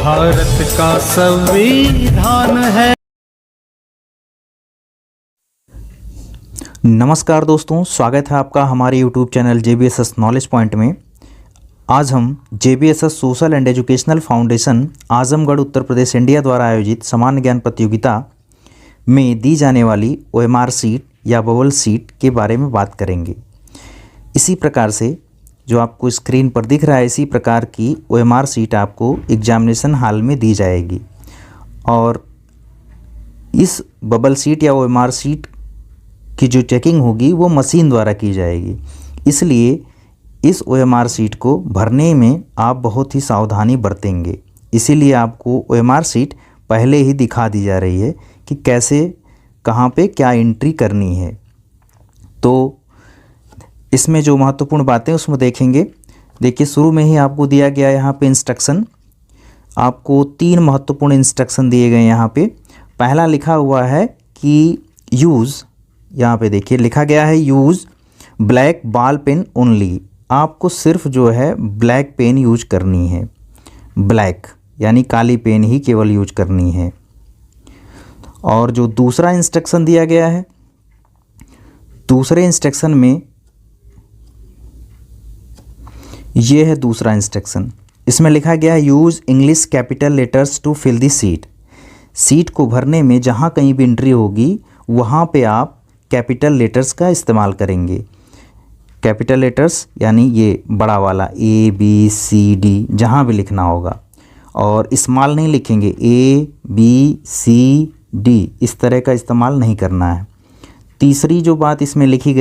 भारत का संविधान है। नमस्कार दोस्तों, स्वागत है आपका हमारे YouTube channel JBSS knowledge point में। आज हम JBSS social and educational foundation Azamgarh Uttar Pradesh India द्वारा आयोजित सामान्य ज्ञान प्रतियोगिता में दी जाने वाली OMR सीट या बबल सीट के बारे में बात करेंगे। इसी प्रकार से जो आपको स्क्रीन पर दिख रहा है, इसी प्रकार की OMR सीट आपको एग्जामिनेशन हॉल में दी जाएगी और इस बबल सीट या OMR सीट की जो चेकिंग होगी वो मशीन द्वारा की जाएगी। इसलिए इस OMR सीट को भरने में आप बहुत ही सावधानी बरतेंगे। इसीलिए आपको OMR सीट पहले ही दिखा दी जा रही है कि कैसे कहाँ पे क्या एंट्री करनी है। तो इसमें जो महत्वपूर्ण बातें उसमें देखेंगे। देखिए, शुरू में ही आपको दिया गया यहाँ पे इंस्ट्रक्शन। आपको 3 महत्वपूर्ण इंस्ट्रक्शन दिए गए यहाँ पे। पहला लिखा हुआ है कि यूज़, यहाँ पे देखिए लिखा गया है use black ball pen only. आपको सिर्फ जो है ब्लैक पेन यूज करनी है, ब्लैक यानी काली पेन ही केवल यूज करनी है। और जो दूसरा इंस्ट्रक्शन दिया गया है, दूसरे इंस्ट्रक्शन में ये है दूसरा इंस्ट्रक्शन। इसमें लिखा गया है use English capital letters to fill the sheet. Sheet को भरने में जहाँ कहीं भी एंट्री होगी वहाँ पे आप कैपिटल लेटर्स का इस्तेमाल करेंगे। कैपिटल लेटर्स यानी ये बड़ा वाला ABCD जहाँ भी लिखना होगा, और स्मॉल नहीं लिखेंगे, ABCD इस तरह का इस्तेमाल नहीं करना है। तीसरी जो बात इसमें लिखी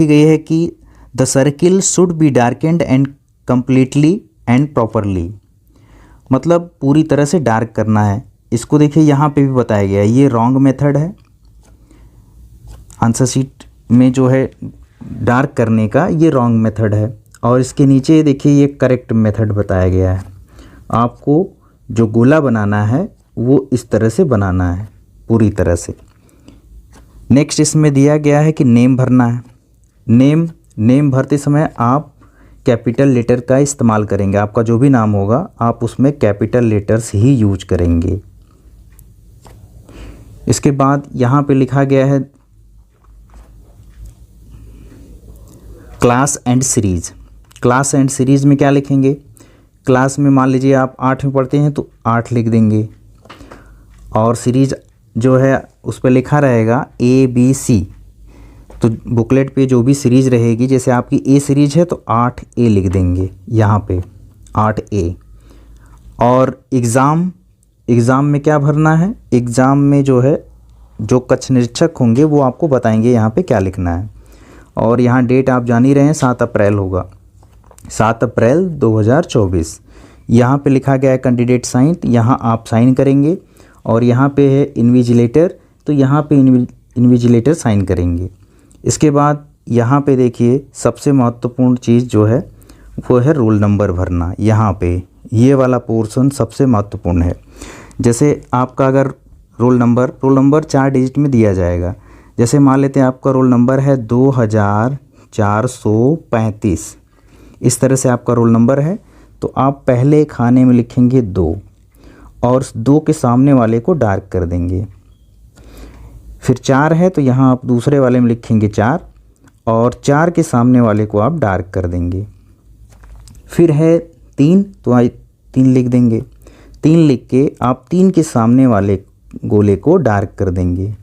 गई है कि the circle should be darkened and completely and properly, मतलब पूरी तरह से डार्क करना है। इसको देखिए यहाँ पे भी बताया गया है, ये रॉन्ग मेथड है। आंसर शीट में जो है डार्क करने का ये रॉन्ग मेथड है, और इसके नीचे देखिए ये करेक्ट मेथड बताया गया है। आपको जो गोला बनाना है वो इस तरह से बनाना है पूरी तरह से। नेक्स्ट इसमें दिया गया है कि नेम भरना है। नेम भरते समय आप कैपिटल लेटर का इस्तेमाल करेंगे। आपका जो भी नाम होगा आप उसमें कैपिटल लेटर्स ही यूज करेंगे। इसके बाद यहाँ पे लिखा गया है class and series. Class and series में क्या लिखेंगे? क्लास में मान लीजिए आप 8 में पढ़ते हैं तो 8 लिख देंगे, और सीरीज़ जो है उस पर लिखा रहेगा ABC। तो बुकलेट पे जो भी सीरीज़ रहेगी, जैसे आपकी A सीरीज़ है तो 8A लिख देंगे यहाँ पे 8A। और एग्ज़ाम में क्या भरना है? एग्ज़ाम में जो है जो कक्ष निरीक्षक होंगे वो आपको बताएंगे यहाँ पे क्या लिखना है। और यहाँ डेट आप जान ही रहे हैं, 7 अप्रैल होगा, 7 अप्रैल 2024। यहाँ पे लिखा गया है कैंडिडेट साइन, यहाँ आप साइन करेंगे। और यहाँ पे है इन्विजिलेटर, तो यहाँ पे इन्विजिलेटर साइन करेंगे। इसके बाद यहाँ पे देखिए सबसे महत्वपूर्ण चीज़ जो है वो है रोल नंबर भरना। यहाँ पे ये वाला पोर्शन सबसे महत्वपूर्ण है। जैसे आपका अगर रोल नंबर 4 डिजिट में दिया जाएगा। जैसे मान लेते हैं आपका रोल नंबर है 2435, इस तरह से आपका रोल नंबर है, तो आप पहले खाने में लिखेंगे 2 और 2 के सामने वाले को डार्क कर देंगे। फिर 4 है तो यहाँ आप दूसरे वाले में लिखेंगे 4 और 4 के सामने वाले को आप डार्क कर देंगे। फिर है 3 तो 3 लिख देंगे। 3 लिख के आप 3 के सामने वाले गोले को डार्क कर देंगे।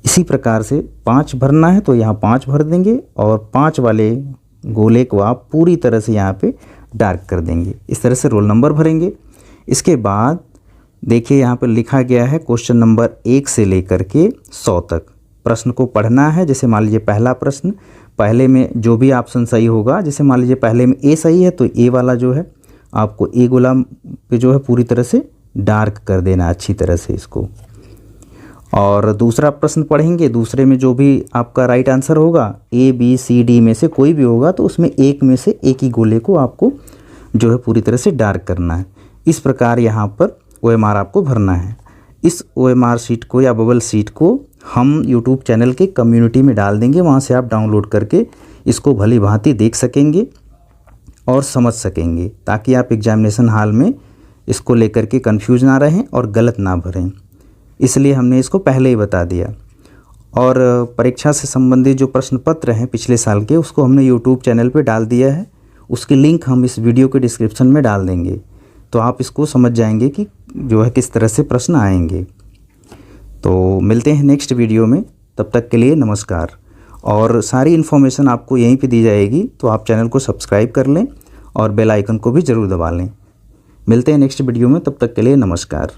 इसी प्रकार से 5 भरना है तो यहाँ 5 भर देंगे और 5 वाले गोले को आप पूरी तरह से यहाँ पे डार्क कर देंगे। इस तरह से रोल नंबर भरेंगे। इसके बाद देखिए यहाँ पर लिखा गया है क्वेश्चन नंबर 1 से लेकर के 100 तक प्रश्न को पढ़ना है। जैसे मान लीजिए पहला प्रश्न, पहले में जो भी ऑप्शन सही होगा, जैसे मान लीजिए पहले में A सही है तो A वाला जो है आपको A गोला पे जो है पूरी तरह से डार्क कर देना अच्छी तरह से इसको। और दूसरा प्रश्न पढ़ेंगे, दूसरे में जो भी आपका राइट आंसर होगा ABCD में से कोई भी होगा तो उसमें एक में से एक ही गोले को आपको जो है पूरी तरह से डार्क करना है। इस प्रकार यहाँ पर OMR आपको भरना है। इस OMR शीट को या बबल शीट को हम YouTube चैनल के कम्युनिटी में डाल देंगे, वहाँ से आप डाउनलोड करके इसको भली भांति देख सकेंगे। और समझ सकेंगे, ताकि आप एग्जामिनेशन हॉल में इसको लेकर के कंफ्यूज ना रहें और गलत ना भरें। इसलिए हमने इसको पहले ही बता दिया। और परीक्षा से संबंधित जो प्रश्न पत्र हैं पिछले साल के, उसको हमने यूट्यूब चैनल पे डाल दिया है। उसकी लिंक हम इस वीडियो के डिस्क्रिप्शन में डाल देंगे, तो आप इसको समझ जाएंगे कि जो है किस तरह से प्रश्न आएंगे। तो मिलते हैं नेक्स्ट वीडियो में, तब तक के लिए नमस्कार। और सारी इन्फॉर्मेशन आपको यहीं पे दी जाएगी, तो आप चैनल को सब्सक्राइब कर लें और बेल आइकन को भी ज़रूर दबा लें। मिलते हैं नेक्स्ट वीडियो में, तब तक के लिए नमस्कार।